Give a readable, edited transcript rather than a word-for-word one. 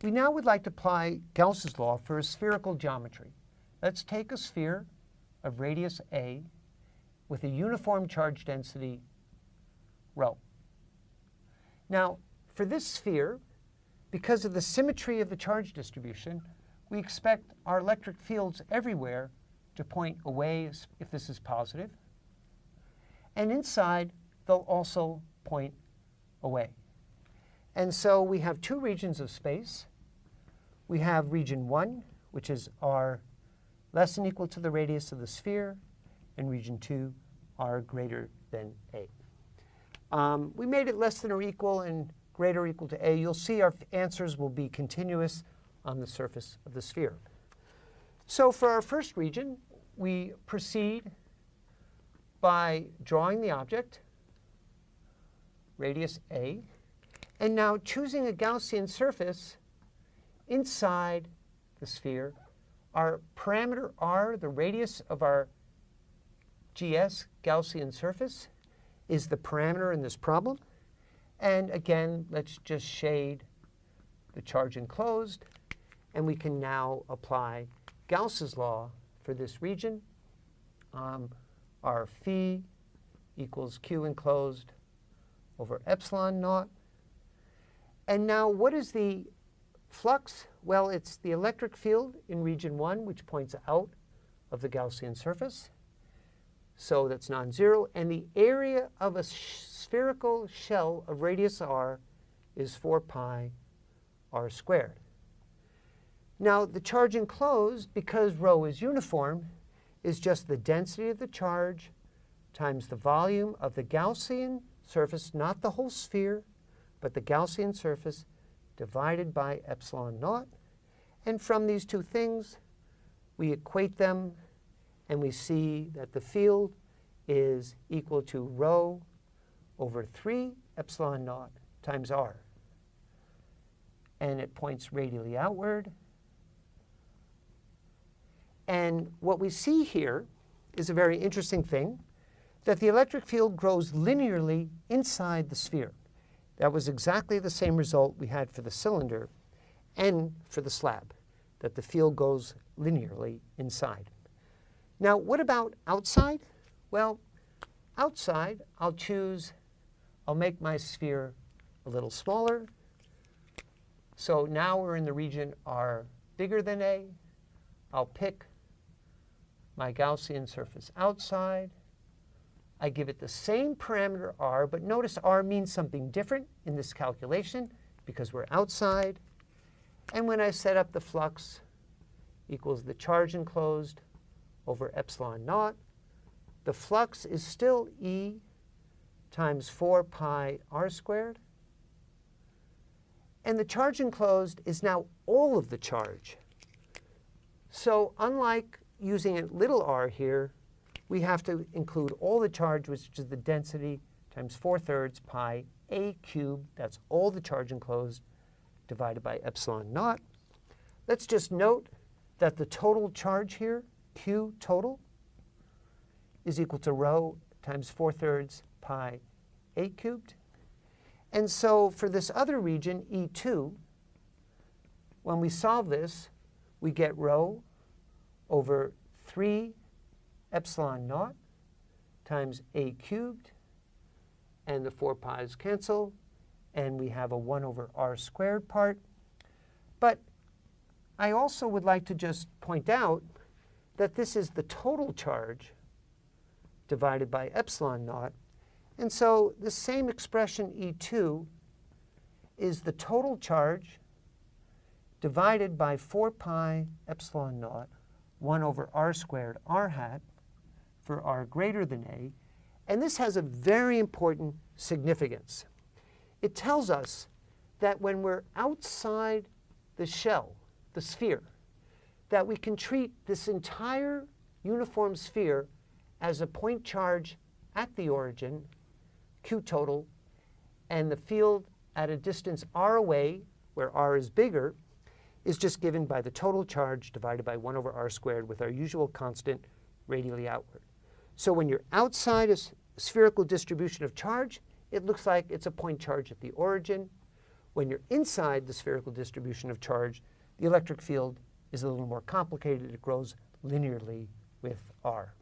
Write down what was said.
We now would like to apply Gauss's law for a spherical geometry. Let's take a sphere of radius a with a uniform charge density rho. Now, for this sphere, because of the symmetry of the charge distribution, we expect our electric fields everywhere to point away if this is positive. And inside, they'll also point away. And so we have two regions of space. We have region 1, which is r less than equal to the radius of the sphere, and region 2, r greater than a. We made it less than or equal and greater or equal to a. You'll see our answers will be continuous on the surface of the sphere. So for our first region, we proceed by drawing the object, radius a, and now choosing a Gaussian surface inside the sphere. Our parameter r, the radius of our GS Gaussian surface, is the parameter in this problem. And again, let's just shade the charge enclosed. And we can now apply Gauss's law for this region. Our phi equals q enclosed over epsilon naught. And now what is the flux? Well, it's the electric field in region 1, which points out of the Gaussian surface. So that's non-zero. And the area of a spherical shell of radius r is 4 pi r squared. Now, the charge enclosed, because rho is uniform, is just the density of the charge times the volume of the Gaussian surface, not the whole sphere, but the Gaussian surface divided by epsilon naught. And from these two things, we equate them, and we see that the field is equal to rho over 3 epsilon naught times r. And it points radially outward. And what we see here is a very interesting thing, that the electric field grows linearly inside the sphere. That was exactly the same result we had for the cylinder and for the slab, that the field goes linearly inside. Now, what about outside? Well, outside, I'll make my sphere a little smaller. So now we're in the region r bigger than a. I'll pick my Gaussian surface outside. I give it the same parameter r, but notice r means something different in this calculation because we're outside. And when I set up the flux equals the charge enclosed over epsilon naught, the flux is still E times 4 pi r squared. And the charge enclosed is now all of the charge. So unlike using a little r here, we have to include all the charge, which is the density times 4/3 pi a cubed. That's all the charge enclosed divided by epsilon naught. Let's just note that the total charge here, q total, is equal to rho times 4/3 pi a cubed. And so for this other region, E2, when we solve this, we get rho over 3 epsilon naught times a cubed, and the 4 pi's cancel, and we have a 1 over r squared part. But I also would like to just point out that this is the total charge divided by epsilon naught. And so the same expression E2 is the total charge divided by 4 pi epsilon naught, 1 over r squared r hat, for r greater than a. And this has a very important significance. It tells us that when we're outside the shell, the sphere, that we can treat this entire uniform sphere as a point charge at the origin, q total, and the field at a distance r away, where r is bigger, is just given by the total charge divided by 1 over r squared with our usual constant radially outward. So when you're outside a spherical distribution of charge, it looks like it's a point charge at the origin. When you're inside the spherical distribution of charge, the electric field is a little more complicated. It grows linearly with r.